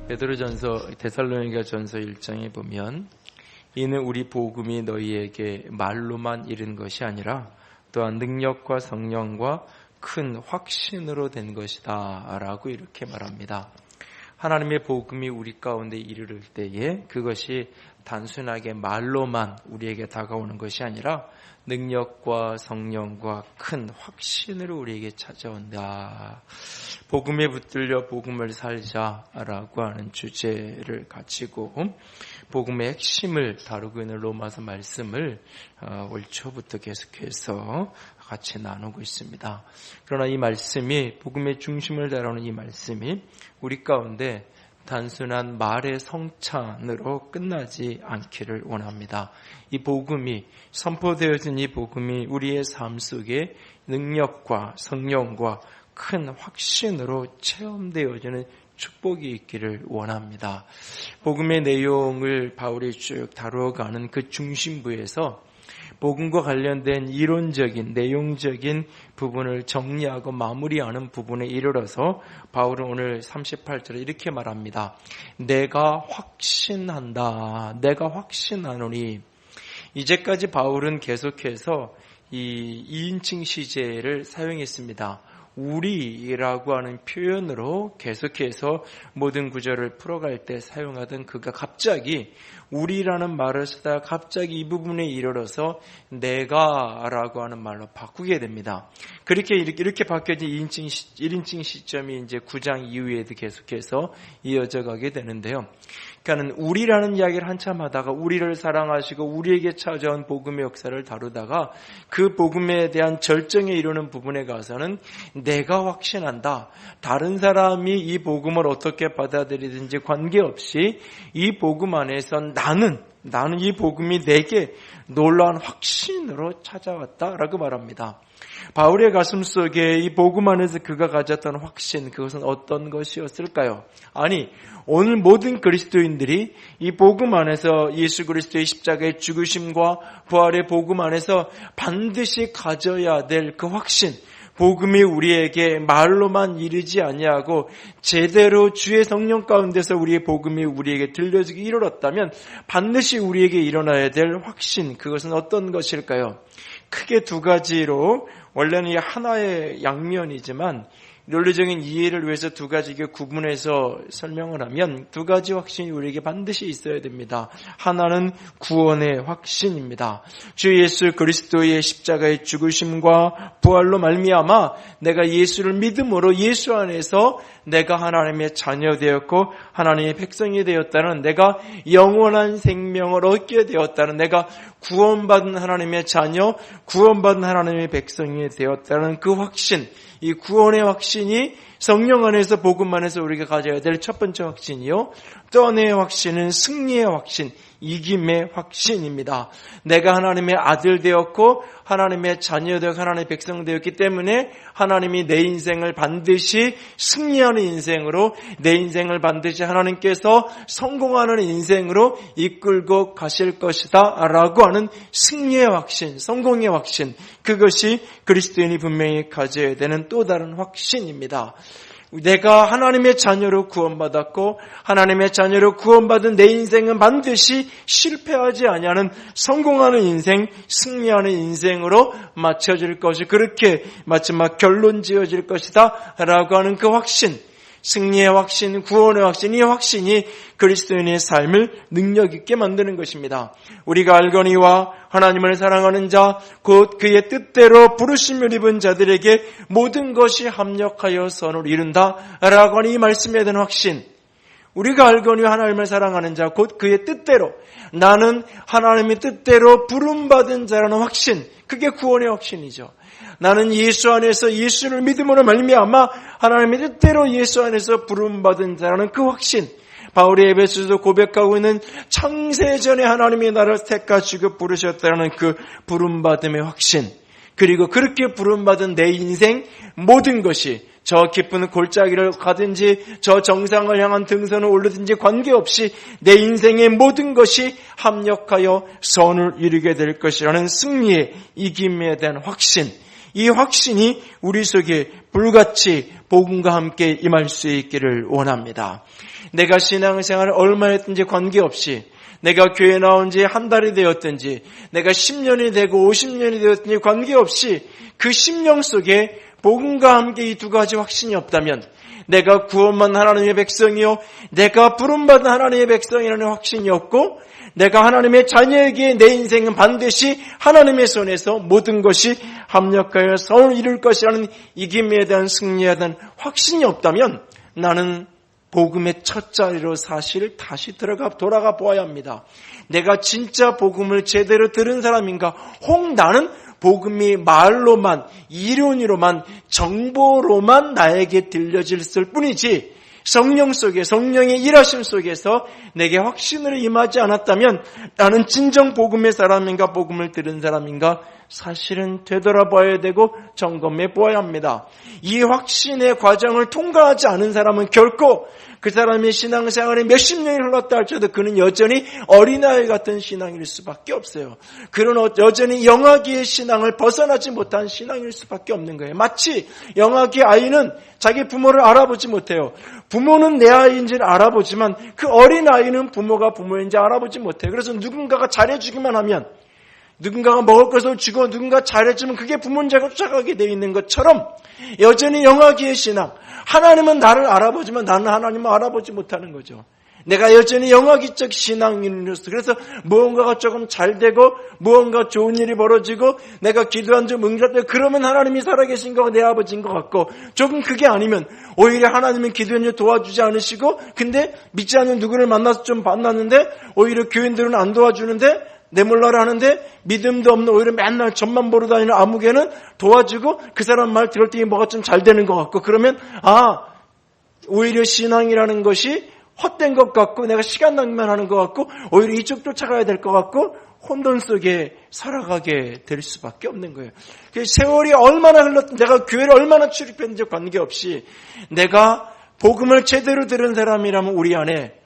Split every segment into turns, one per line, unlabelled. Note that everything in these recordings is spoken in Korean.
베드로전서 데살로니가전서 1장에 보면 이는 우리 복음이 너희에게 말로만 이른 것이 아니라 또한 능력과 성령과 큰 확신으로 된 것이다 라고 이렇게 말합니다. 하나님의 복음이 우리 가운데 이르를 때에 그것이 단순하게 말로만 우리에게 다가오는 것이 아니라 능력과 성령과 큰 확신으로 우리에게 찾아온다. 복음에 붙들려 복음을 살자라고 하는 주제를 가지고 복음의 핵심을 다루고 있는 로마서 말씀을 올 초부터 계속해서 같이 나누고 있습니다. 그러나 이 말씀이 복음의 중심을 다루는 이 말씀이 우리 가운데 단순한 말의 성찬으로 끝나지 않기를 원합니다. 이 복음이 선포되어진 이 복음이 우리의 삶 속에 능력과 성령과 큰 확신으로 체험되어지는 축복이 있기를 원합니다. 복음의 내용을 바울이 쭉 다루어가는 그 중심부에서 복음과 관련된 이론적인 내용적인 부분을 정리하고 마무리하는 부분에 이르러서 바울은 오늘 38절에 이렇게 말합니다. 내가 확신한다. 내가 확신하노니. 이제까지 바울은 계속해서 이 2인칭 시제를 사용했습니다. 우리라고 하는 표현으로 계속해서 모든 구절을 풀어갈 때 사용하던 그가 갑자기 우리라는 말을 쓰다가 갑자기 이 부분에 이르러서 내가라고 하는 말로 바꾸게 됩니다. 이렇게 바뀌어진 1인칭 시점이 이제 9장 이후에도 계속해서 이어져 가게 되는데요. 그러니까 우리라는 이야기를 한참 하다가 우리를 사랑하시고 우리에게 찾아온 복음의 역사를 다루다가 그 복음에 대한 절정에 이르는 부분에 가서는 내가 확신한다. 다른 사람이 이 복음을 어떻게 받아들이든지 관계없이 이 복음 안에서 나는 이 복음이 내게 놀라운 확신으로 찾아왔다라고 말합니다. 바울의 가슴 속에 이 복음 안에서 그가 가졌던 확신, 그것은 어떤 것이었을까요? 아니, 오늘 모든 그리스도인들이 이 복음 안에서 예수 그리스도의 십자가의 죽으심과 부활의 복음 안에서 반드시 가져야 될 그 확신, 복음이 우리에게 말로만 이르지 아니하고 제대로 주의 성령 가운데서 우리의 복음이 우리에게 들려지기 이르렀다면 반드시 우리에게 일어나야 될 확신, 그것은 어떤 것일까요? 크게 두 가지로, 원래는 이 하나의 양면이지만 논리적인 이해를 위해서 두 가지를 구분해서 설명을 하면 두 가지 확신이 우리에게 반드시 있어야 됩니다. 하나는 구원의 확신입니다. 주 예수 그리스도의 십자가의 죽으심과 부활로 말미암아 내가 예수를 믿음으로 예수 안에서 내가 하나님의 자녀 되었고 하나님의 백성이 되었다는, 내가 영원한 생명을 얻게 되었다는, 내가 구원받은 하나님의 자녀, 구원받은 하나님의 백성이 되었다는 그 확신, 이 구원의 확신이 성령 안에서 복음 안에서 우리가 가져야 될 첫 번째 확신이요. 또 하나의 확신은 승리의 확신, 이김의 확신입니다. 내가 하나님의 아들 되었고 하나님의 자녀 되었고 하나님의 백성 되었기 때문에 하나님이 내 인생을 반드시 승리하는 인생으로, 내 인생을 반드시 하나님께서 성공하는 인생으로 이끌고 가실 것이다 라고 하는 승리의 확신, 성공의 확신, 그것이 그리스도인이 분명히 가져야 되는 또 다른 확신입니다. 내가 하나님의 자녀로 구원받았고 하나님의 자녀로 구원받은 내 인생은 반드시 실패하지 아니하는 성공하는 인생, 승리하는 인생으로 맞춰질 것이, 그렇게 마지막 결론 지어질 것이다 라고 하는 그 확신, 승리의 확신, 구원의 확신, 이 확신이 그리스도인의 삶을 능력 있게 만드는 것입니다. 우리가 알거니와 하나님을 사랑하는 자, 곧 그의 뜻대로 부르심을 입은 자들에게 모든 것이 합력하여 선을 이룬다 라고 하는 이 말씀에 대한 확신, 우리가 알거니와 하나님을 사랑하는 자, 곧 그의 뜻대로, 나는 하나님의 뜻대로 부름받은 자라는 확신, 그게 구원의 확신이죠. 나는 예수 안에서 예수를 믿음으로 말미암아 하나님의 뜻대로 예수 안에서 부름받은 자라는 그 확신, 바울이 에베소서 고백하고 있는 창세전에 하나님이 나를 택하시고 부르셨다는 그 부름받음의 확신, 그리고 그렇게 부름받은 내 인생 모든 것이 저 깊은 골짜기를 가든지 저 정상을 향한 등선을 오르든지 관계없이 내 인생의 모든 것이 합력하여 선을 이루게 될 것이라는 승리의 이김에 대한 확신, 이 확신이 우리 속에 불같이 복음과 함께 임할 수 있기를 원합니다. 내가 신앙생활을 얼마나 했든지 관계없이, 내가 교회 나온 지 한 달이 되었든지, 내가 10년이 되고 50년이 되었든지 관계없이 그 심령 속에 복음과 함께 이 두 가지 확신이 없다면, 내가 구원받은 하나님의 백성이요, 내가 부름받은 하나님의 백성이라는 확신이 없고, 내가 하나님의 자녀에게 내 인생은 반드시 하나님의 손에서 모든 것이 합력하여 선을 이룰 것이라는 이김에 대한 승리에 대한 확신이 없다면, 나는 복음의 첫 자리로 사실 다시 돌아가 보아야 합니다. 내가 진짜 복음을 제대로 들은 사람인가? 혹 나는 복음이 말로만, 이론으로만, 정보로만 나에게 들려질 뿐이지, 성령 속에, 성령의 일하심 속에서 내게 확신으로 임하지 않았다면 나는 진정 복음의 사람인가, 복음을 들은 사람인가? 사실은 되돌아봐야 되고 점검해 보아야 합니다. 이 확신의 과정을 통과하지 않은 사람은 결코 그 사람의 신앙생활이 몇십 년이 흘렀다 할지라도 그는 여전히 어린아이 같은 신앙일 수밖에 없어요. 그는 여전히 영아기의 신앙을 벗어나지 못한 신앙일 수밖에 없는 거예요. 마치 영아기 아이는 자기 부모를 알아보지 못해요. 부모는 내 아이인지를 알아보지만 그 어린아이는 부모가 부모인지 알아보지 못해요. 그래서 누군가가 잘해주기만 하면, 누군가가 먹을 것을 주고 누군가 잘해주면 그게 부모인 줄 알고 쫓아가게 되어 있는 것처럼 여전히 영아기의 신앙, 하나님은 나를 알아보지만 나는 하나님을 알아보지 못하는 거죠. 내가 여전히 영아기적 신앙인으로서, 그래서 무언가가 조금 잘 되고 무언가 좋은 일이 벌어지고 내가 기도한 좀 응답되고 그러면 하나님이 살아계신 거가 내 아버지인 것 같고, 조금 그게 아니면 오히려 하나님은 기도한 일 도와주지 않으시고, 근데 믿지 않는 누구를 만나서 좀 만났는데 오히려 교인들은 안 도와주는데, 내 몰라라 하는데 믿음도 없는 오히려 맨날 젖만 보러 다니는 아무개는 도와주고 그 사람 말 들을 때 뭐가 좀 잘 되는 것 같고, 그러면 오히려 신앙이라는 것이 헛된 것 같고 내가 시간 낭비하는 것 같고 오히려 이쪽 쫓아가야 될 것 같고 혼돈 속에 살아가게 될 수밖에 없는 거예요. 세월이 얼마나 흘렀든, 내가 교회를 얼마나 출입했는지 관계없이 내가 복음을 제대로 들은 사람이라면 우리 안에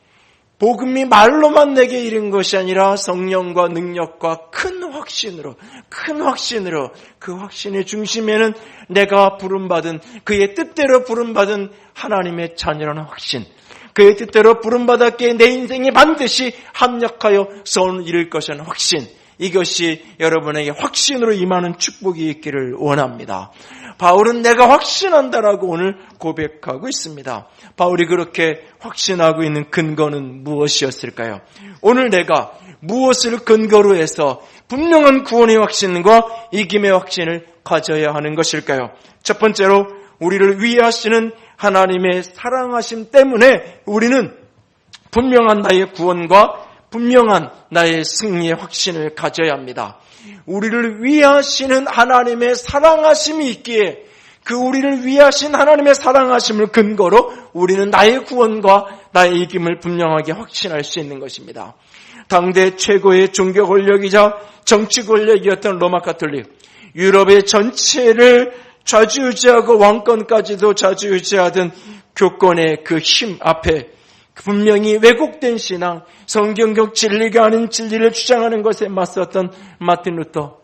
복음이 말로만 내게 이른 것이 아니라 성령과 능력과 큰 확신으로 그 확신의 중심에는 내가 부름받은, 그의 뜻대로 부름받은 하나님의 자녀라는 확신, 그의 뜻대로 부름받았기에 내 인생이 반드시 합력하여 선을 이룰 것이라는 확신, 이것이 여러분에게 확신으로 임하는 축복이 있기를 원합니다. 바울은 내가 확신한다라고 오늘 고백하고 있습니다. 바울이 그렇게 확신하고 있는 근거는 무엇이었을까요? 오늘 내가 무엇을 근거로 해서 분명한 구원의 확신과 이김의 확신을 가져야 하는 것일까요? 첫 번째로 우리를 위하시는 하나님의 사랑하심 때문에 우리는 분명한 나의 구원과 분명한 나의 승리의 확신을 가져야 합니다. 우리를 위하시는 하나님의 사랑하심이 있기에 그 우리를 위하신 하나님의 사랑하심을 근거로 우리는 나의 구원과 나의 이김을 분명하게 확신할 수 있는 것입니다. 당대 최고의 종교 권력이자 정치 권력이었던 로마 가톨릭, 유럽의 전체를 좌지우지하고 왕권까지도 좌지우지하던 교권의 그 힘 앞에 분명히 왜곡된 신앙, 성경적 진리가 아닌 진리를 주장하는 것에 맞섰던 마틴 루터,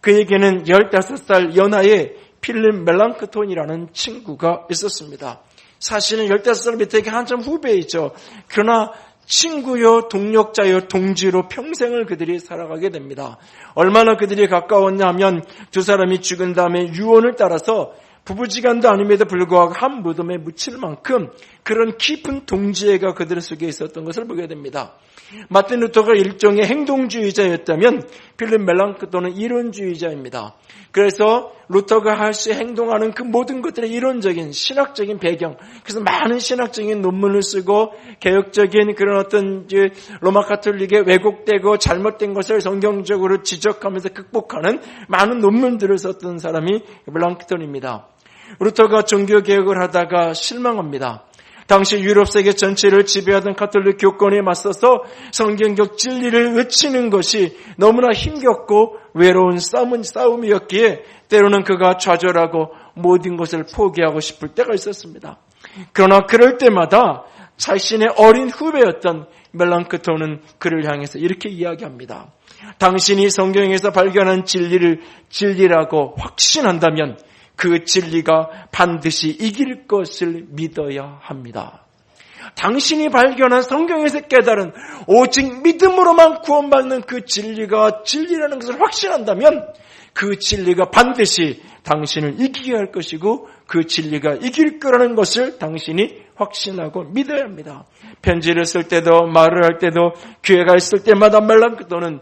그에게는 15살 연하의 필립 멜랑크톤이라는 친구가 있었습니다. 사실은 15살 밑에 한참 후배이죠. 그러나 친구요, 동력자요, 동지로 평생을 그들이 살아가게 됩니다. 얼마나 그들이 가까웠냐 하면 두 사람이 죽은 다음에 유언을 따라서 부부지간도 아님에도 불구하고 한 무덤에 묻힐 만큼 그런 깊은 동지애가 그들 속에 있었던 것을 보게 됩니다. 마틴 루터가 일종의 행동주의자였다면 필립 멜랑크톤은 이론주의자입니다. 그래서 루터가 행동하는 그 모든 것들의 이론적인 신학적인 배경, 그래서 많은 신학적인 논문을 쓰고 개혁적인 그런 어떤 로마 가톨릭의 왜곡되고 잘못된 것을 성경적으로 지적하면서 극복하는 많은 논문들을 썼던 사람이 멜랑크톤입니다. 루터가 종교개혁을 하다가 실망합니다. 당시 유럽 세계 전체를 지배하던 가톨릭 교권에 맞서서 성경적 진리를 외치는 것이 너무나 힘겹고 외로운 싸움이었기에 때로는 그가 좌절하고 모든 것을 포기하고 싶을 때가 있었습니다. 그러나 그럴 때마다 자신의 어린 후배였던 멜랑크톤은 그를 향해서 이렇게 이야기합니다. 당신이 성경에서 발견한 진리라고 확신한다면 그 진리가 반드시 이길 것을 믿어야 합니다. 당신이 발견한 성경에서 깨달은 오직 믿음으로만 구원받는 그 진리가 진리라는 것을 확신한다면 그 진리가 반드시 당신을 이기게 할 것이고 그 진리가 이길 거라는 것을 당신이 확신하고 믿어야 합니다. 편지를 쓸 때도 말을 할 때도 교회가 있을 때마다 말랑크도는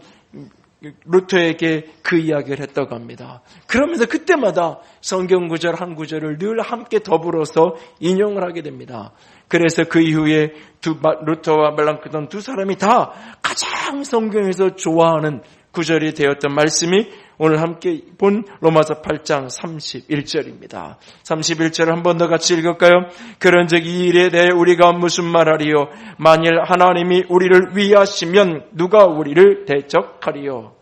루터에게 그 이야기를 했다고 합니다. 그러면서 그때마다 성경 구절 한 구절을 늘 함께 더불어서 인용을 하게 됩니다. 그래서 그 이후에 루터와 말랑크돈 두 사람이 다 가장 성경에서 좋아하는 구절이 되었던 말씀이 오늘 함께 본 로마서 8장 31절입니다. 31절을 한 번 더 같이 읽을까요? 그런즉 이 일에 대해 우리가 무슨 말하리요? 만일 하나님이 우리를 위하시면 누가 우리를 대적하리요?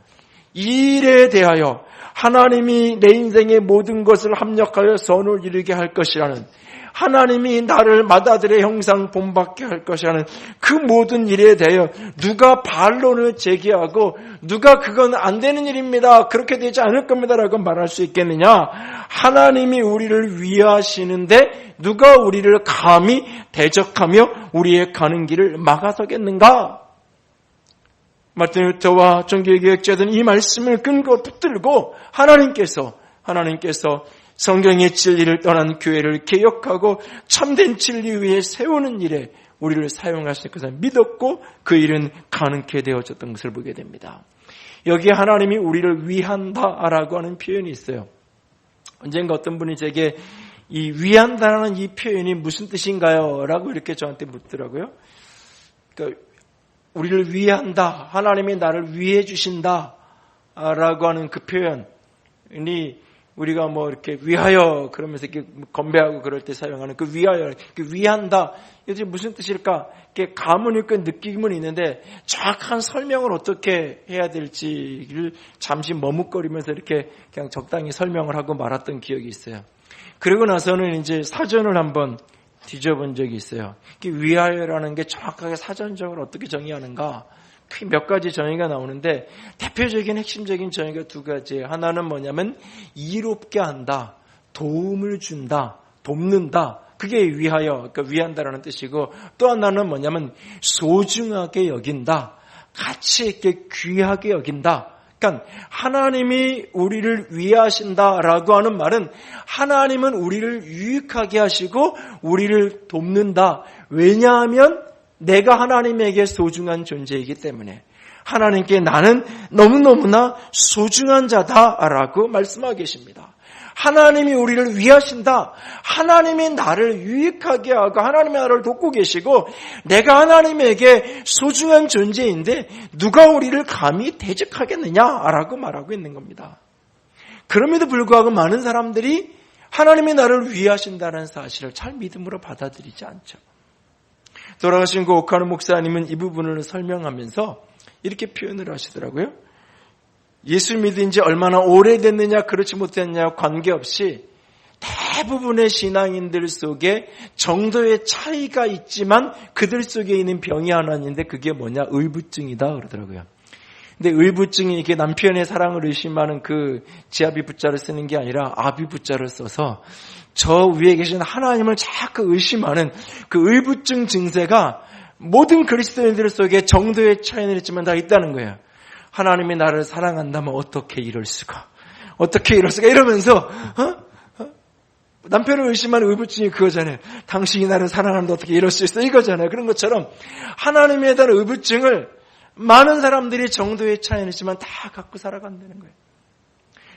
이 일에 대하여 하나님이 내 인생의 모든 것을 합력하여 선을 이루게 할 것이라는, 하나님이 나를 맏아들의 형상 본받게 할 것이라는 그 모든 일에 대하여 누가 반론을 제기하고 누가 그건 안 되는 일입니다, 그렇게 되지 않을 겁니다라고 말할 수 있겠느냐? 하나님이 우리를 위하시는데 누가 우리를 감히 대적하며 우리의 가는 길을 막아서겠는가? 마틴 루터와 종교개혁자들은 이 말씀을 근거 붙들고 하나님께서 성경의 진리를 떠난 교회를 개혁하고 참된 진리 위에 세우는 일에 우리를 사용하실 것을 믿었고 그 일은 가능케 되어졌던 것을 보게 됩니다. 여기에 하나님이 우리를 위한다라고 하는 표현이 있어요. 언젠가 어떤 분이 제게 이 위한다라는 이 표현이 무슨 뜻인가요? 라고 이렇게 저한테 묻더라고요. 그러니까 우리를 위한다, 하나님이 나를 위해 주신다 라고 하는 그 표현이 우리가 뭐 이렇게 위하여 그러면서 이렇게 건배하고 그럴 때 사용하는 그 위하여, 그 위한다, 이게 무슨 뜻일까? 이렇게 감은 있고 느낌은 있는데 정확한 설명을 어떻게 해야 될지를 잠시 머뭇거리면서 이렇게 그냥 적당히 설명을 하고 말았던 기억이 있어요. 그리고 나서는 이제 사전을 한번 뒤져본 적이 있어요. 위하여라는 게 정확하게 사전적으로 어떻게 정의하는가? 몇 가지 정의가 나오는데 대표적인 핵심적인 정의가 두 가지예요. 하나는 뭐냐면 이롭게 한다, 도움을 준다, 돕는다. 그게 위하여, 그러니까 위한다라는 뜻이고, 또 하나는 뭐냐면 소중하게 여긴다, 가치 있게 귀하게 여긴다. 그러니까 하나님이 우리를 위하신다라고 하는 말은 하나님은 우리를 유익하게 하시고 우리를 돕는다. 왜냐하면 내가 하나님에게 소중한 존재이기 때문에, 하나님께 나는 너무너무나 소중한 자다라고 말씀하고 계십니다. 하나님이 우리를 위하신다. 하나님이 나를 유익하게 하고 하나님이 나를 돕고 계시고 내가 하나님에게 소중한 존재인데 누가 우리를 감히 대적하겠느냐라고 말하고 있는 겁니다. 그럼에도 불구하고 많은 사람들이 하나님이 나를 위하신다는 사실을 잘 믿음으로 받아들이지 않죠. 돌아가신 그 오카노 목사님은 이 부분을 설명하면서 이렇게 표현을 하시더라고요. 예수 믿은 지 얼마나 오래됐느냐 그렇지 못했느냐 관계없이 대부분의 신앙인들 속에 정도의 차이가 있지만 그들 속에 있는 병이 하나 있는데 그게 뭐냐? 의부증이다 그러더라고요. 근데 의부증이 이게 남편의 사랑을 의심하는 그 지아비 부자를 쓰는 게 아니라 아비 부자를 써서 저 위에 계신 하나님을 자꾸 의심하는 그 의부증 증세가 모든 그리스도인들 속에 정도의 차이는 있지만 다 있다는 거예요. 하나님이 나를 사랑한다면 어떻게 이럴 수가? 어떻게 이럴 수가? 이러면서 남편을 의심하는 의부증이 그거잖아요. 당신이 나를 사랑하는데 어떻게 이럴 수 있어? 이거잖아요. 그런 것처럼 하나님에 대한 의부증을 많은 사람들이 정도의 차이는 있지만 다 갖고 살아간다는 거예요.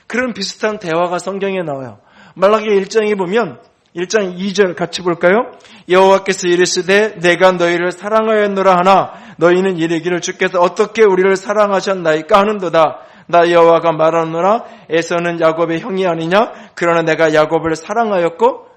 그런 비슷한 대화가 성경에 나와요. 말라기 1장에 보면 1장 2절 같이 볼까요? 여호와께서 이르시되 내가 너희를 사랑하였노라 하나 너희는 이르기를 주께서 어떻게 우리를 사랑하셨나이까 하는도다. 나 여호와가 말하노라 에서는 야곱의 형이 아니냐? 그러나 내가 야곱을 사랑하였고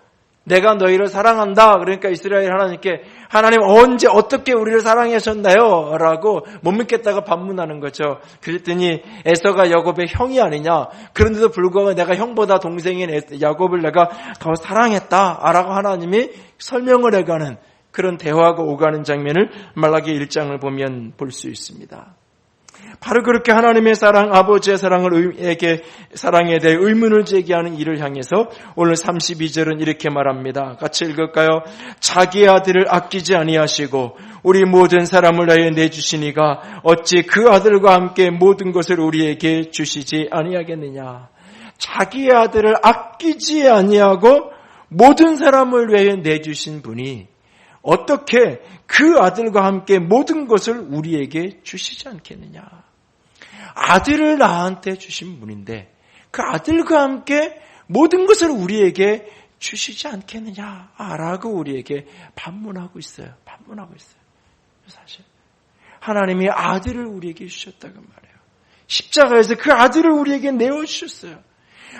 내가 너희를 사랑한다. 그러니까 이스라엘 하나님께 하나님 언제 어떻게 우리를 사랑하셨나요? 라고 못 믿겠다가 반문하는 거죠. 그랬더니 에서가 야곱의 형이 아니냐? 그런데도 불구하고 내가 형보다 동생인 야곱을 내가 더 사랑했다. 라고 하나님이 설명을 해가는 그런 대화가 오가는 장면을 말라기 1장을 보면 볼 수 있습니다. 바로 그렇게 하나님의 사랑, 아버지의 사랑에 대해 의문을 제기하는 이를 향해서 오늘 32절은 이렇게 말합니다. 같이 읽을까요? 자기 아들을 아끼지 아니하시고 우리 모든 사람을 위하여 내주시니가 어찌 그 아들과 함께 모든 것을 우리에게 주시지 아니하겠느냐. 자기 아들을 아끼지 아니하고 모든 사람을 위하여 내주신 분이 어떻게 그 아들과 함께 모든 것을 우리에게 주시지 않겠느냐. 아들을 나한테 주신 분인데 그 아들과 함께 모든 것을 우리에게 주시지 않겠느냐라고 우리에게 반문하고 있어요. 사실 하나님이 아들을 우리에게 주셨다고 말해요. 십자가에서 그 아들을 우리에게 내어주셨어요.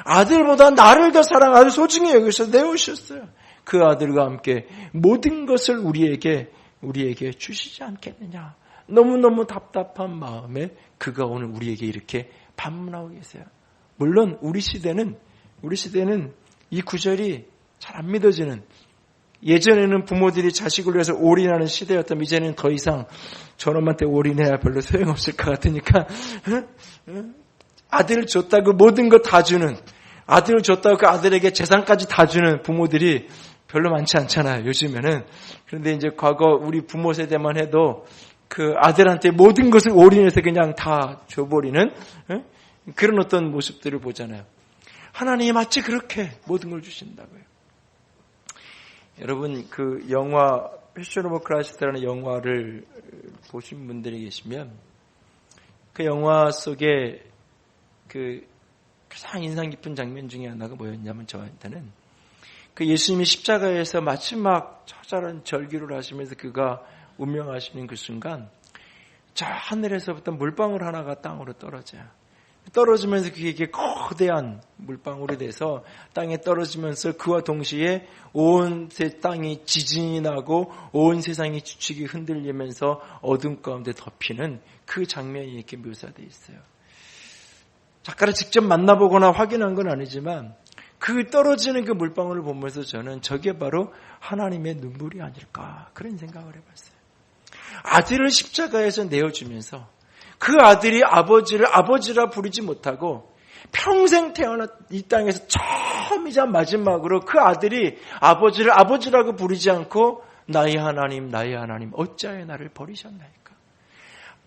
아들보다 나를 더 사랑하고 소중히 여기서 내어주셨어요. 그 아들과 함께 모든 것을 우리에게 주시지 않겠느냐. 너무너무 답답한 마음에 그가 오늘 우리에게 이렇게 반문하고 계세요. 물론 우리 시대는 이 구절이 잘 안 믿어지는, 예전에는 부모들이 자식을 위해서 올인하는 시대였다면 이제는 더 이상 저놈한테 올인해야 별로 소용없을 것 같으니까 아들을 줬다고 모든 거 다 주는, 아들을 줬다고 그 아들에게 재산까지 다 주는 부모들이 별로 많지 않잖아요, 요즘에는. 그런데 이제 과거 우리 부모 세대만 해도 그 아들한테 모든 것을 올인해서 그냥 다 줘버리는 그런 어떤 모습들을 보잖아요. 하나님이 마치 그렇게 모든 걸 주신다고요. 여러분, 그 영화 패션 오브 크라이스트라는 영화를 보신 분들이 계시면 그 영화 속에 그 가장 인상 깊은 장면 중에 하나가 뭐였냐면, 저한테는 그 예수님이 십자가에서 마지막 처절한 절규를 하시면서 그가 운명하시는 그 순간 저 하늘에서부터 물방울 하나가 땅으로 떨어져요. 떨어지면서 그게 거대한 물방울이 돼서 땅에 떨어지면서 그와 동시에 온 땅이 지진이 나고 온 세상이 주축이 흔들리면서 어둠 가운데 덮이는 그 장면이 이렇게 묘사되어 있어요. 작가를 직접 만나보거나 확인한 건 아니지만 그 떨어지는 그 물방울을 보면서 저는 저게 바로 하나님의 눈물이 아닐까, 그런 생각을 해봤어요. 아들을 십자가에서 내어주면서 그 아들이 아버지를 아버지라 부르지 못하고 평생 태어난 이 땅에서 처음이자 마지막으로 그 아들이 아버지를 아버지라고 부르지 않고 나의 하나님 어찌하여 나를 버리셨나이까.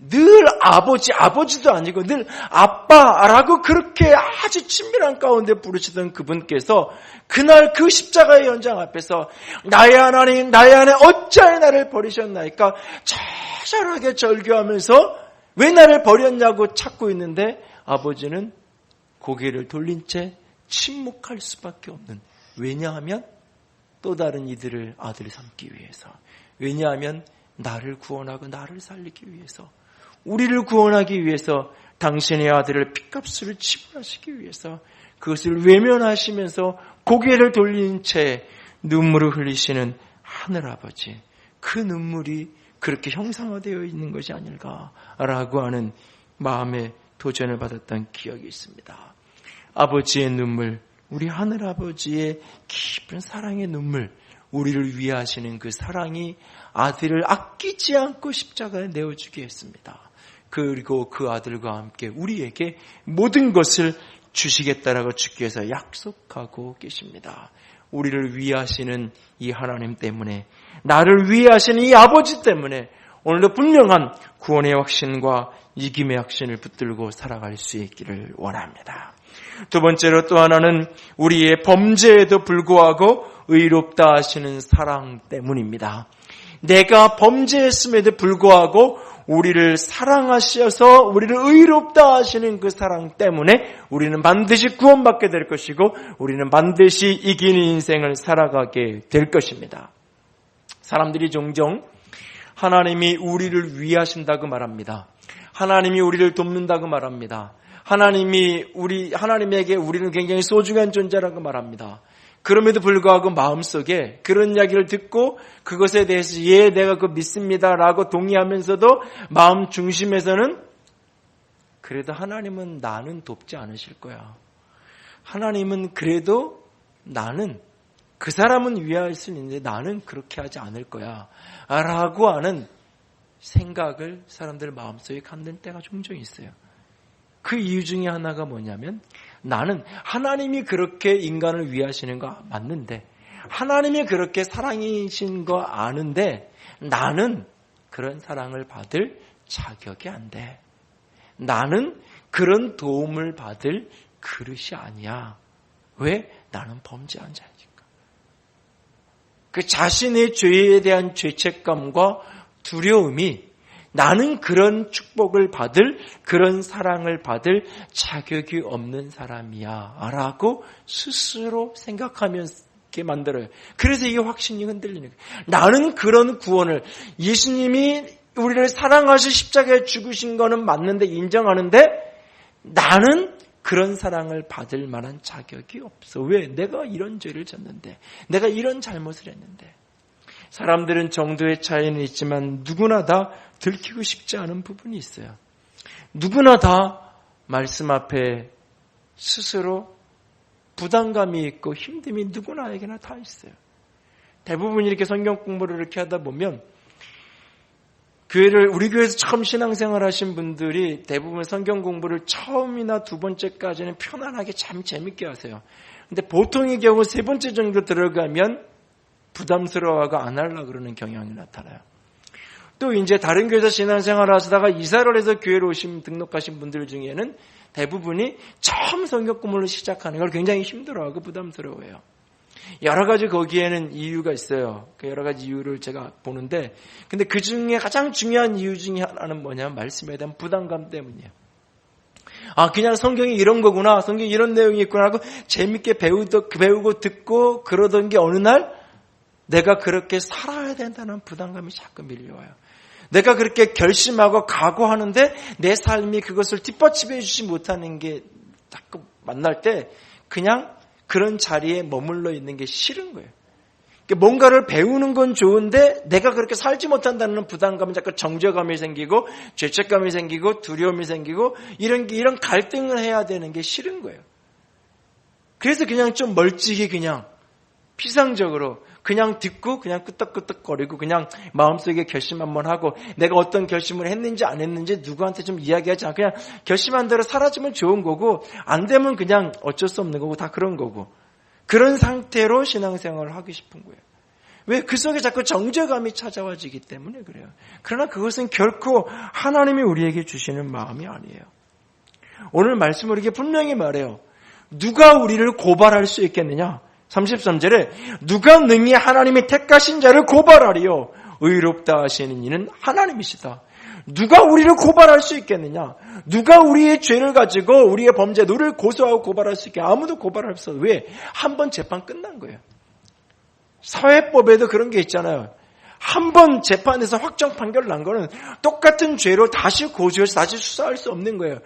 늘 아버지도 아니고 늘 아빠라고 그렇게 아주 친밀한 가운데 부르시던 그분께서 그날 그 십자가의 현장 앞에서 나의 하나님 어찌하여 나를 버리셨나이까 처절하게 절규하면서 왜 나를 버렸냐고 찾고 있는데 아버지는 고개를 돌린 채 침묵할 수밖에 없는, 왜냐하면 또 다른 이들을 아들을 삼기 위해서, 왜냐하면 나를 구원하고 나를 살리기 위해서, 우리를 구원하기 위해서 당신의 아들을 핏값을 지불하시기 위해서 그것을 외면하시면서 고개를 돌린 채 눈물을 흘리시는 하늘아버지, 그 눈물이 그렇게 형상화되어 있는 것이 아닐까라고 하는 마음의 도전을 받았던 기억이 있습니다. 아버지의 눈물, 우리 하늘아버지의 깊은 사랑의 눈물, 우리를 위하시는 그 사랑이 아들을 아끼지 않고 십자가에 내어주게 했습니다. 그리고 그 아들과 함께 우리에게 모든 것을 주시겠다라고 주께서 약속하고 계십니다. 우리를 위하시는 이 하나님 때문에, 나를 위하시는 이 아버지 때문에 오늘도 분명한 구원의 확신과 이김의 확신을 붙들고 살아갈 수 있기를 원합니다. 두 번째로 또 하나는 우리의 범죄에도 불구하고 의롭다 하시는 사랑 때문입니다. 내가 범죄했음에도 불구하고 우리를 사랑하셔서 우리를 의롭다 하시는 그 사랑 때문에 우리는 반드시 구원받게 될 것이고 우리는 반드시 이기는 인생을 살아가게 될 것입니다. 사람들이 종종 하나님이 우리를 위하신다고 말합니다. 하나님이 우리를 돕는다고 말합니다. 하나님에게 우리는 굉장히 소중한 존재라고 말합니다. 그럼에도 불구하고 마음속에 그런 이야기를 듣고 그것에 대해서 내가 그거 믿습니다라고 동의하면서도 마음 중심에서는 그래도 하나님은 나는 돕지 않으실 거야. 하나님은 그래도 나는 그 사람은 위할 수 있는데 나는 그렇게 하지 않을 거야 라고 하는 생각을 사람들 마음속에 갖는 때가 종종 있어요. 그 이유 중에 하나가 뭐냐면 나는 하나님이 그렇게 인간을 위하시는 거 맞는데 하나님이 그렇게 사랑이신 거 아는데 나는 그런 사랑을 받을 자격이 안 돼. 나는 그런 도움을 받을 그릇이 아니야. 왜? 나는 범죄한 자니까. 그 자신의 죄에 대한 죄책감과 두려움이 나는 그런 축복을 받을, 그런 사랑을 받을 자격이 없는 사람이야 라고 스스로 생각하면서 만들어요. 그래서 이 확신이 흔들리는 거예요. 나는 그런 구원을, 예수님이 우리를 사랑하시 십자가에 죽으신 거는 맞는데 인정하는데 나는 그런 사랑을 받을 만한 자격이 없어. 왜? 내가 이런 죄를 졌는데, 내가 이런 잘못을 했는데. 사람들은 정도의 차이는 있지만 누구나 다 들키고 싶지 않은 부분이 있어요. 누구나 다 말씀 앞에 스스로 부담감이 있고 힘듦이 누구나에게나 다 있어요. 대부분 이렇게 성경 공부를 이렇게 하다 보면 우리 교회에서 처음 신앙생활 하신 분들이 대부분 성경 공부를 처음이나 두 번째까지는 편안하게 참 재밌게 하세요. 근데 보통의 경우 세 번째 정도 들어가면 부담스러워하고 안 하려고 그러는 경향이 나타나요. 또 이제 다른 교회에서 신앙생활을 하시다가 이사를 해서 교회로 등록하신 분들 중에는 대부분이 처음 성경 공부를 시작하는 걸 굉장히 힘들어하고 부담스러워해요. 여러 가지 거기에는 이유가 있어요. 그 여러 가지 이유를 제가 보는데, 근데 그 중에 가장 중요한 이유 중에 하나는 뭐냐면 말씀에 대한 부담감 때문이에요. 그냥 성경이 이런 거구나, 성경이 이런 내용이 있구나 하고 재밌게 배우고 듣고 그러던 게 어느 날 내가 그렇게 살아야 된다는 부담감이 자꾸 밀려와요. 내가 그렇게 결심하고 각오하는데 내 삶이 그것을 뒷받침해 주지 못하는 게 자꾸 만날 때 그냥 그런 자리에 머물러 있는 게 싫은 거예요. 뭔가를 배우는 건 좋은데 내가 그렇게 살지 못한다는 부담감은 자꾸 정죄감이 생기고 죄책감이 생기고 두려움이 생기고 이런 갈등을 해야 되는 게 싫은 거예요. 그래서 그냥 좀 멀찍이 그냥 피상적으로 그냥 듣고 그냥 끄떡끄떡거리고 그냥 마음속에 결심 한번 하고 내가 어떤 결심을 했는지 안 했는지 누구한테 좀 이야기하지 않고 그냥 결심한 대로 사라지면 좋은 거고 안 되면 그냥 어쩔 수 없는 거고 다 그런 거고 그런 상태로 신앙생활을 하고 싶은 거예요. 왜? 그 속에 자꾸 정죄감이 찾아와지기 때문에 그래요. 그러나 그것은 결코 하나님이 우리에게 주시는 마음이 아니에요. 오늘 말씀을 이렇게 분명히 말해요. 누가 우리를 고발할 수 있겠느냐? 33절에 누가 능히 하나님이 택하신 자를 고발하리요? 의롭다 하시는 이는 하나님이시다. 누가 우리를 고발할 수 있겠느냐? 누가 우리의 죄를 가지고 우리의 범죄, 너를 고소하고 고발할 수 있겠냐? 아무도 고발할 수 없어요. 왜? 한 번 재판 끝난 거예요. 사회법에도 그런 게 있잖아요. 한 번 재판에서 확정 판결 난 거는 똑같은 죄로 다시 고소해서 다시 수사할 수 없는 거예요.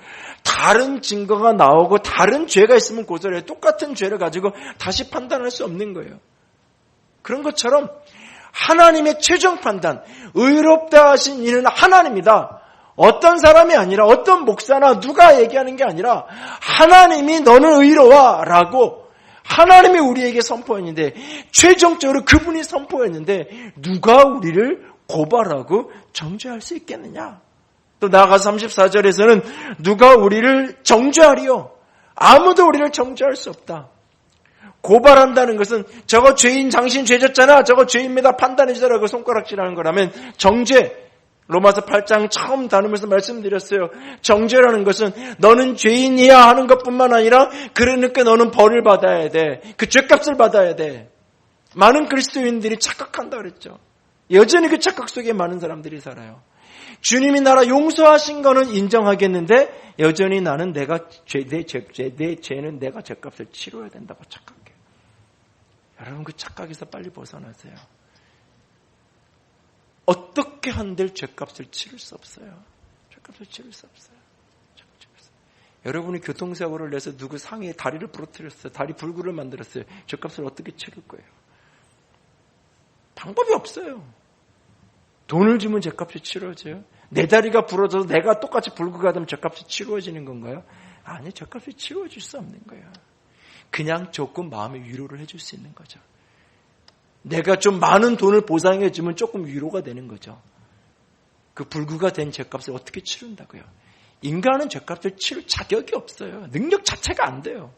다른 증거가 나오고 다른 죄가 있으면 고소를 해요. 똑같은 죄를 가지고 다시 판단할 수 없는 거예요. 그런 것처럼 하나님의 최종 판단, 의롭다 하신 이는 하나님이다. 어떤 사람이 아니라 어떤 목사나 누가 얘기하는 게 아니라 하나님이 너는 의로워 라고 하나님이 우리에게 선포했는데 최종적으로 그분이 선포했는데 누가 우리를 고발하고 정죄할 수 있겠느냐? 또 나아가서 34절에서는 누가 우리를 정죄하리요? 아무도 우리를 정죄할 수 없다. 고발한다는 것은 저거 죄인 당신 죄졌잖아. 저거 죄인입니다. 판단해 주라고 손가락질하는 거라면 정죄. 로마서 8장 처음 다루면서 말씀드렸어요. 정죄라는 것은 너는 죄인이야 하는 것뿐만 아니라 그러니까 너는 벌을 받아야 돼. 그 죄값을 받아야 돼. 많은 그리스도인들이 착각한다 그랬죠. 여전히 그 착각 속에 많은 사람들이 살아요. 주님이 나라 용서하신 거는 인정하겠는데 여전히 나는 내 죄는 내가 죄값을 치러야 된다고 착각해요. 여러분 그 착각에서 빨리 벗어나세요. 어떻게 한들 죄값을 치를 수 없어요. 죄값을 치를 수 없어요. 여러분이 교통사고를 내서 누구 상에 다리를 부러뜨렸어요. 다리 불구를 만들었어요. 죄값을 어떻게 치를 거예요? 방법이 없어요. 돈을 주면 죄값이 치러져요? 내 다리가 부러져서 내가 똑같이 불구가 되면 죄값이 치루어지는 건가요? 아니, 죄값이 치루어질 수 없는 거예요. 그냥 조금 마음의 위로를 해줄 수 있는 거죠. 내가 좀 많은 돈을 보상해 주면 조금 위로가 되는 거죠. 그 불구가 된 죄값을 어떻게 치른다고요? 인간은 죄값을 치를 자격이 없어요. 능력 자체가 안 돼요.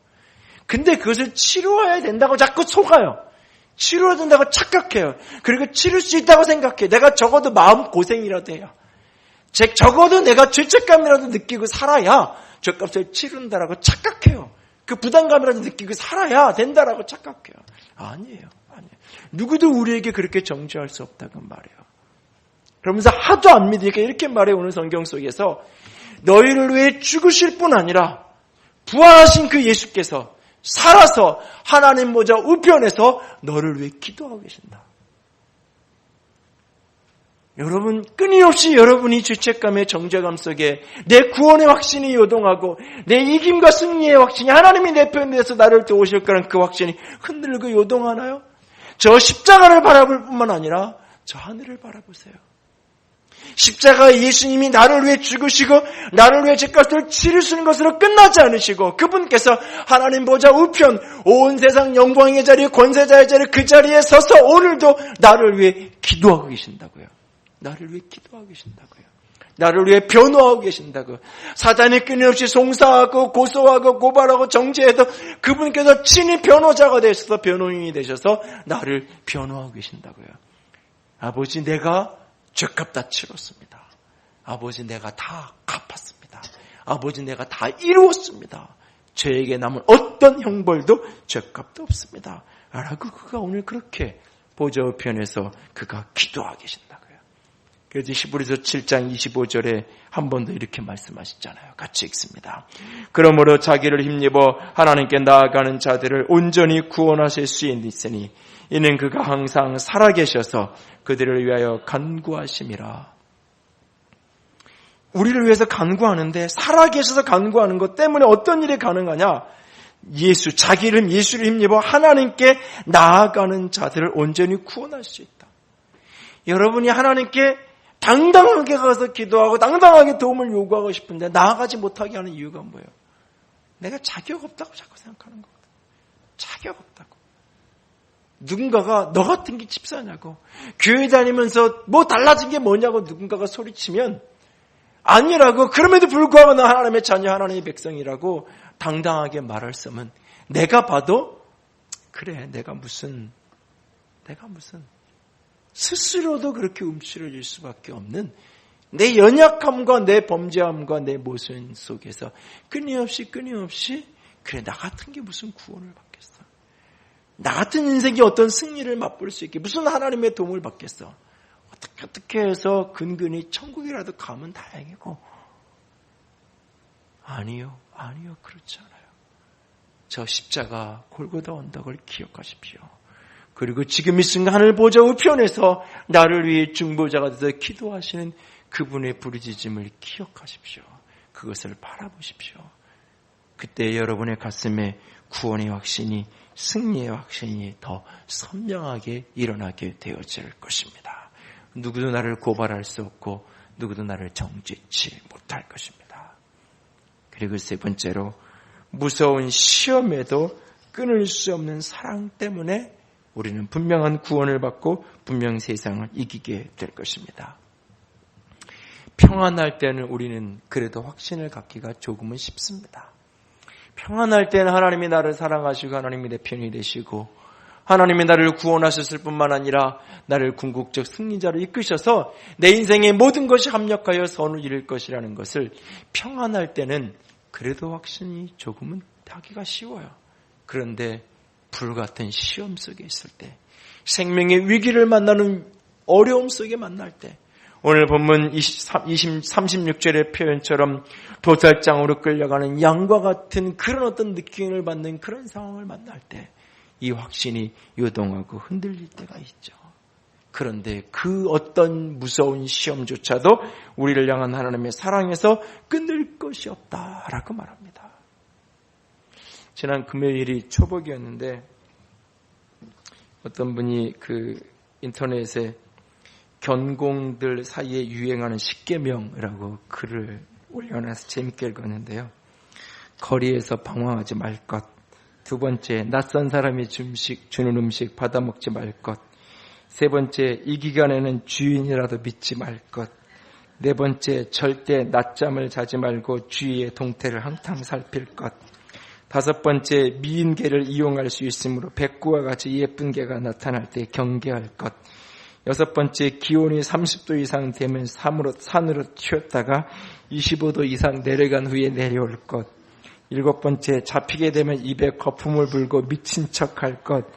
근데 그것을 치루어야 된다고 자꾸 속아요. 치루어야 된다고 착각해요. 그리고 치를 수 있다고 생각해요. 내가 적어도 마음고생이라도 해요. 적어도 내가 죄책감이라도 느끼고 살아야 죄값을 치른다라고 착각해요. 그 부담감이라도 느끼고 살아야 된다라고 착각해요. 아니에요. 누구도 우리에게 그렇게 정죄할 수 없다고 말해요. 그러면서 하도 안 믿으니까 이렇게 말해요. 오늘 성경 속에서 너희를 위해 죽으실 뿐 아니라 부활하신 그 예수께서 살아서 하나님 보좌 우편에서 너를 위해 기도하고 계신다. 여러분, 끊임없이 여러분이 죄책감의 정죄감 속에 내 구원의 확신이 요동하고 내 이김과 승리의 확신이 하나님이 내 편에 대해서 나를 도우실 거라는 그 확신이 흔들고 요동하나요? 저 십자가를 바라볼 뿐만 아니라 저 하늘을 바라보세요. 십자가에 예수님이 나를 위해 죽으시고 나를 위해 죄값을 치르시는 것으로 끝나지 않으시고 그분께서 하나님 보좌 우편 온 세상 영광의 자리 권세자의 자리 그 자리에 서서 오늘도 나를 위해 기도하고 계신다고요. 나를 위해 기도하고 계신다고요. 나를 위해 변호하고 계신다고. 사단이 끊임없이 송사하고 고소하고 고발하고 정죄해도 그분께서 친히 변호자가 되셔서 변호인이 되셔서 나를 변호하고 계신다고요. 아버지, 내가 죄값 다 치렀습니다. 아버지, 내가 다 갚았습니다. 아버지, 내가 다 이루었습니다. 저에게 남은 어떤 형벌도 죄값도 없습니다. 라고 그가 오늘 그렇게 보좌 우편에서 그가 기도하고 계신다고요. 그래서 히브리서 7장 25절에 한 번 더 이렇게 말씀하셨잖아요. 같이 읽습니다. 그러므로 자기를 힘입어 하나님께 나아가는 자들을 온전히 구원하실 수 있으니 이는 그가 항상 살아계셔서 그들을 위하여 간구하심이라. 우리를 위해서 간구하는데 살아계셔서 간구하는 것 때문에 어떤 일이 가능하냐? 예수를 힘입어 하나님께 나아가는 자들을 온전히 구원할 수 있다. 여러분이 하나님께 당당하게 가서 기도하고 당당하게 도움을 요구하고 싶은데 나아가지 못하게 하는 이유가 뭐예요? 내가 자격 없다고 자꾸 생각하는 거거든. 자격 없다고. 누군가가 너 같은 게 집사냐고 교회 다니면서 뭐 달라진 게 뭐냐고 누군가가 소리치면 아니라고 그럼에도 불구하고 나 하나님의 자녀 하나님의 백성이라고 당당하게 말할 수 없는 내가 봐도 그래 내가 무슨 스스로도 그렇게 움츠러질 수밖에 없는 내 연약함과 내 범죄함과 내 모순 속에서 끊임없이 그래 나 같은 게 무슨 구원을 받겠어. 나 같은 인생이 어떤 승리를 맛볼 수 있게 무슨 하나님의 도움을 받겠어. 어떻게 해서 근근히 천국이라도 가면 다행이고 아니요 그렇지 않아요. 저 십자가 골고다 언덕을 기억하십시오. 그리고 지금 이 순간 하늘 보좌 우편에서 나를 위해 중보자가 돼서 기도하시는 그분의 부르짖음을 기억하십시오. 그것을 바라보십시오. 그때 여러분의 가슴에 구원의 확신이 승리의 확신이 더 선명하게 일어나게 되어질 것입니다. 누구도 나를 고발할 수 없고 누구도 나를 정죄치 못할 것입니다. 그리고 세 번째로 무서운 시험에도 끊을 수 없는 사랑 때문에 우리는 분명한 구원을 받고 분명 세상을 이기게 될 것입니다. 평안할 때는 우리는 그래도 확신을 갖기가 조금은 쉽습니다. 평안할 때는 하나님이 나를 사랑하시고 하나님이 내 편이 되시고 하나님이 나를 구원하셨을 뿐만 아니라 나를 궁극적 승리자로 이끄셔서 내 인생의 모든 것이 합력하여 선을 이룰 것이라는 것을 평안할 때는 그래도 확신이 조금은 하기가 쉬워요. 그런데 불같은 시험 속에 있을 때 생명의 위기를 만나는 어려움 속에 만날 때 오늘 본문 36절의 표현처럼 도살장으로 끌려가는 양과 같은 그런 어떤 느낌을 받는 그런 상황을 만날 때 이 확신이 요동하고 흔들릴 때가 있죠. 그런데 그 어떤 무서운 시험조차도 우리를 향한 하나님의 사랑에서 끊을 것이 없다라고 말합니다. 지난 금요일이 초복이었는데 어떤 분이 그 인터넷에 견공들 사이에 유행하는 십계명이라고 글을 올려놔서 재밌게 읽었는데요. 거리에서 방황하지 말 것. 두 번째, 낯선 사람이 주는 음식 받아먹지 말 것. 세 번째, 이 기간에는 주인이라도 믿지 말 것. 네 번째, 절대 낮잠을 자지 말고 주위의 동태를 항상 살필 것. 다섯 번째, 미인개를 이용할 수 있으므로 백구와 같이 예쁜 개가 나타날 때 경계할 것. 여섯 번째, 기온이 30도 이상 되면 산으로 튀었다가 25도 이상 내려간 후에 내려올 것. 일곱 번째, 잡히게 되면 입에 거품을 불고 미친 척할 것.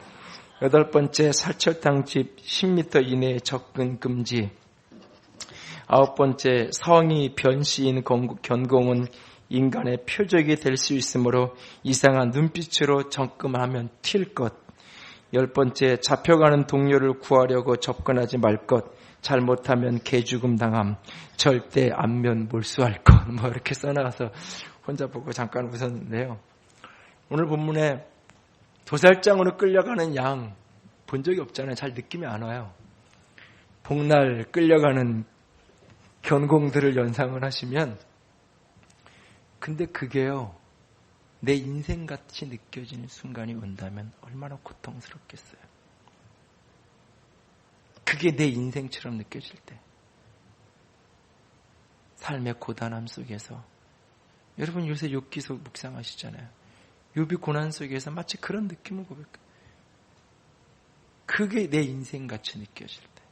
여덟 번째, 살철당 집 10m 이내에 접근 금지. 아홉 번째, 성이 변시인 견공은 인간의 표적이 될 수 있으므로 이상한 눈빛으로 접근하면 튈 것. 열 번째, 잡혀가는 동료를 구하려고 접근하지 말 것. 잘못하면 개죽음 당함. 절대 안면 몰수할 것. 이렇게 써놔서 혼자 보고 잠깐 웃었는데요. 오늘 본문에 도살장으로 끌려가는 양 본 적이 없잖아요. 잘 느낌이 안 와요. 복날 끌려가는 견공들을 연상을 하시면, 근데 그게요, 내 인생같이 느껴지는 순간이 온다면 얼마나 고통스럽겠어요. 그게 내 인생처럼 느껴질 때, 삶의 고단함 속에서, 여러분 요새 욥기서 묵상하시잖아요. 욥이 고난 속에서 마치 그런 느낌을 고백해요. 그게 내 인생같이 느껴질 때,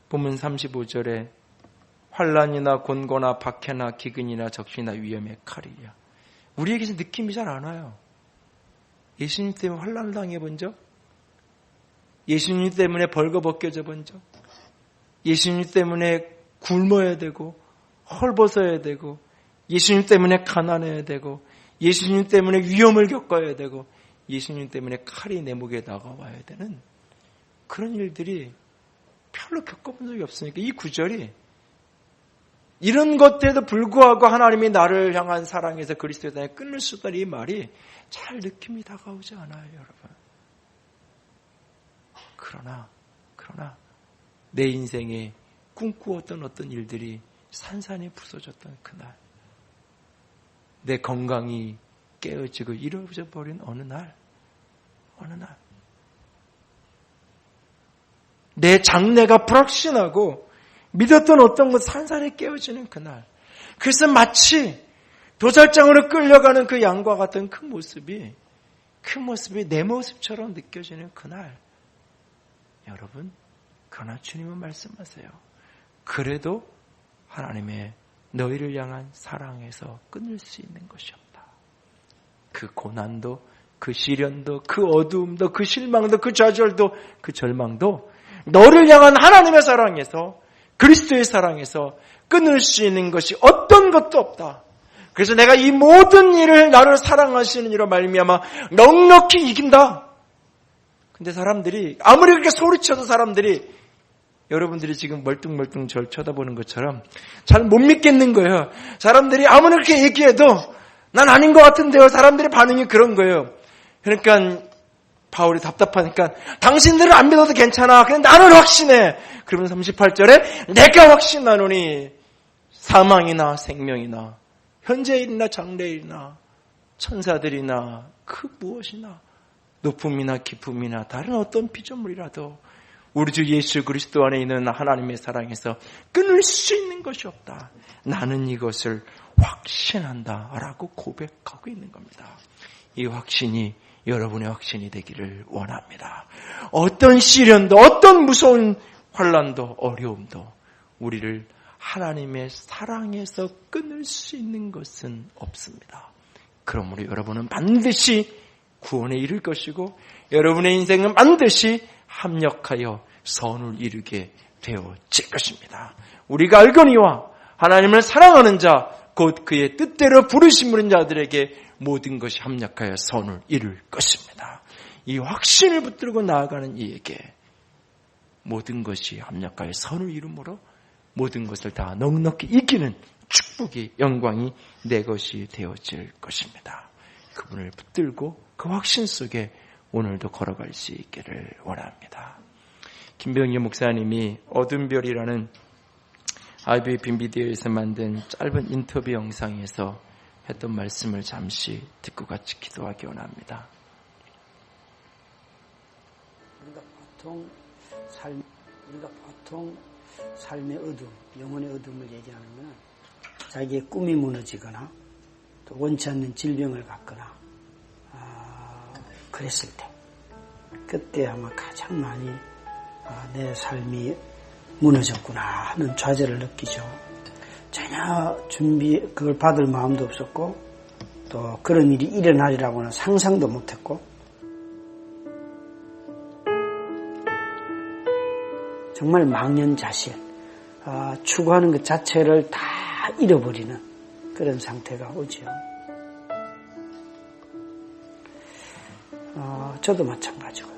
본문 35절에 환난이나 곤고나 박해나 기근이나 적시나 위험의 칼이야. 우리에게서 느낌이 잘 안 와요. 예수님 때문에 환난을 당해본 적? 예수님 때문에 벌거벗겨져 본 적? 예수님 때문에 굶어야 되고 헐벗어야 되고 예수님 때문에 가난해야 되고 예수님 때문에 위험을 겪어야 되고 예수님 때문에 칼이 내 목에 나가와야 되는 그런 일들이 별로 겪어본 적이 없으니까 이 구절이 이런 것들에도 불구하고 하나님이 나를 향한 사랑에서 그리스도에 대해 끊을 수 없다는 이 말이 잘 느낌이 다가오지 않아요, 여러분. 그러나 내 인생에 꿈꾸었던 어떤 일들이 산산이 부서졌던 그날, 내 건강이 깨어지고 이루어져 버린 어느 날, 내 장래가 불확신하고 믿었던 어떤 것 산산이 깨어지는 그날, 그래서 마치 도살장으로 끌려가는 그 양과 같은 그 모습이 내 모습처럼 느껴지는 그날, 여러분, 그러나 주님은 말씀하세요. 그래도 하나님의 너희를 향한 사랑에서 끊을 수 있는 것이 없다. 그 고난도, 그 시련도, 그 어두움도, 그 실망도, 그 좌절도, 그 절망도 너를 향한 하나님의 사랑에서, 그리스도의 사랑에서 끊을 수 있는 것이 어떤 것도 없다. 그래서 내가 이 모든 일을 나를 사랑하시는 이로 말미암아 넉넉히 이긴다. 근데 사람들이 아무리 그렇게 소리쳐도 사람들이, 여러분들이 지금 멀뚱멀뚱 절 쳐다보는 것처럼 잘 못 믿겠는 거예요. 사람들이 아무리 그렇게 얘기해도 난 아닌 것 같은데요. 사람들의 반응이 그런 거예요. 그러니까 바울이 답답하니까 당신들은 안 믿어도 괜찮아. 그냥 나는 확신해. 그러면 38절에 내가 확신하노니 사망이나 생명이나 현재일이나 장래일이나 천사들이나 그 무엇이나 높음이나 깊음이나 다른 어떤 피조물이라도 우리 주 예수 그리스도 안에 있는 하나님의 사랑에서 끊을 수 있는 것이 없다. 나는 이것을 확신한다 라고 고백하고 있는 겁니다. 이 확신이 여러분의 확신이 되기를 원합니다. 어떤 시련도, 어떤 무서운 환난도, 어려움도 우리를 하나님의 사랑에서 끊을 수 있는 것은 없습니다. 그러므로 여러분은 반드시 구원에 이를 것이고 여러분의 인생은 반드시 합력하여 선을 이루게 되어질 것입니다. 우리가 알거니와 하나님을 사랑하는 자, 곧 그의 뜻대로 부르심을 자들에게 모든 것이 합력하여 선을 이룰 것입니다. 이 확신을 붙들고 나아가는 이에게 모든 것이 합력하여 선을 이루므로 모든 것을 다 넉넉히 이기는 축복이, 영광이 내 것이 되어질 것입니다. 그분을 붙들고 그 확신 속에 오늘도 걸어갈 수 있기를 원합니다. 김병희 목사님이 어두운 별이라는 IBF 미디어에서 만든 짧은 인터뷰 영상에서 했던 말씀을 잠시 듣고 같이 기도하기 원합니다.
우리가 보통 삶의 어둠, 영혼의 어둠을 얘기하는 것은 자기의 꿈이 무너지거나 또 원치 않는 질병을 갖거나 그랬을 때, 그때 아마 가장 많이 내 삶이 무너졌구나 하는 좌절을 느끼죠. 전혀 그걸 받을 마음도 없었고 또 그런 일이 일어나리라고는 상상도 못했고, 정말 망연자실, 추구하는 것 자체를 다 잃어버리는 그런 상태가 오죠. 저도 마찬가지고요.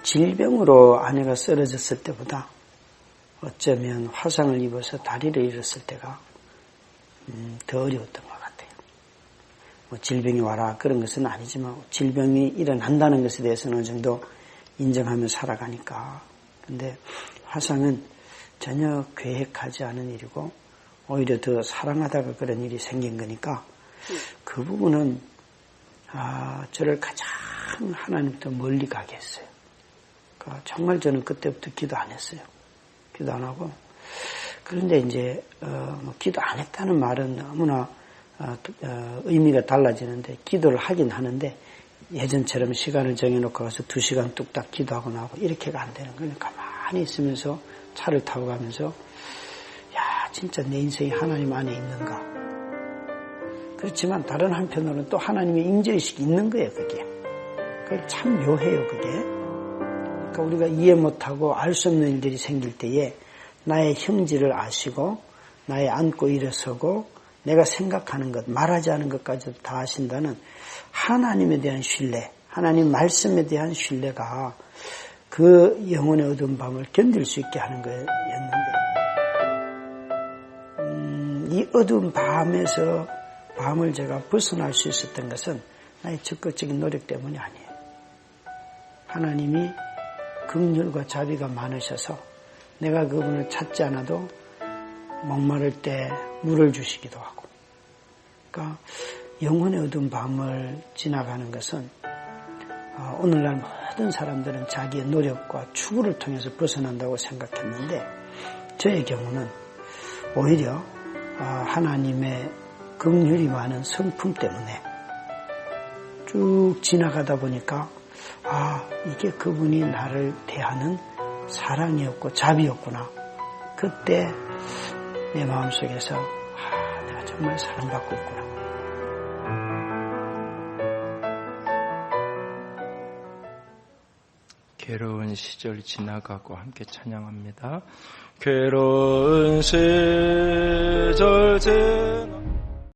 질병으로 아내가 쓰러졌을 때보다 어쩌면 화상을 입어서 다리를 잃었을 때가 더 어려웠던 것 같아요. 뭐 질병이 와라 그런 것은 아니지만 질병이 일어난다는 것에 대해서는 어느 정도 인정하며 살아가니까. 근데 화상은 전혀 계획하지 않은 일이고 오히려 더 사랑하다가 그런 일이 생긴 거니까 그 부분은 저를 가장 하나님부터 멀리 가게 했어요. 정말 저는 그때부터 기도 안 했어요. 기도 안 하고. 그런데 이제, 기도 안 했다는 말은 너무나, 의미가 달라지는데, 기도를 하긴 하는데, 예전처럼 시간을 정해놓고 가서 2시간 뚝딱 기도하고 나오고, 이렇게가 안 되는 거예요. 가만히 있으면서, 차를 타고 가면서, 야, 진짜 내 인생이 하나님 안에 있는가. 그렇지만 다른 한편으로는 또 하나님의 임재의식이 있는 거예요, 그게. 그게 참 묘해요, 그게. 그러니까 우리가 이해 못하고 알 수 없는 일들이 생길 때에 나의 형질을 아시고 나의 안고 일어서고 내가 생각하는 것, 말하지 않은 것까지도 다 아신다는 하나님에 대한 신뢰, 하나님 말씀에 대한 신뢰가 그 영혼의 어두운 밤을 견딜 수 있게 하는 거였는데, 이 어두운 밤에서 밤을 제가 벗어날 수 있었던 것은 나의 적극적인 노력 때문이 아니에요. 하나님이 긍휼과 자비가 많으셔서 내가 그분을 찾지 않아도 목마를 때 물을 주시기도 하고, 그러니까 영혼의 어두운 밤을 지나가는 것은 오늘날 모든 사람들은 자기의 노력과 추구를 통해서 벗어난다고 생각했는데 저의 경우는 오히려 하나님의 긍휼이 많은 성품 때문에 쭉 지나가다 보니까 이게 그분이 나를 대하는 사랑이었고 자비였구나. 그때 내 마음속에서 내가 정말 사랑받고 있구나.
괴로운 시절 지나가고 함께 찬양합니다. 괴로운 시절 지나가고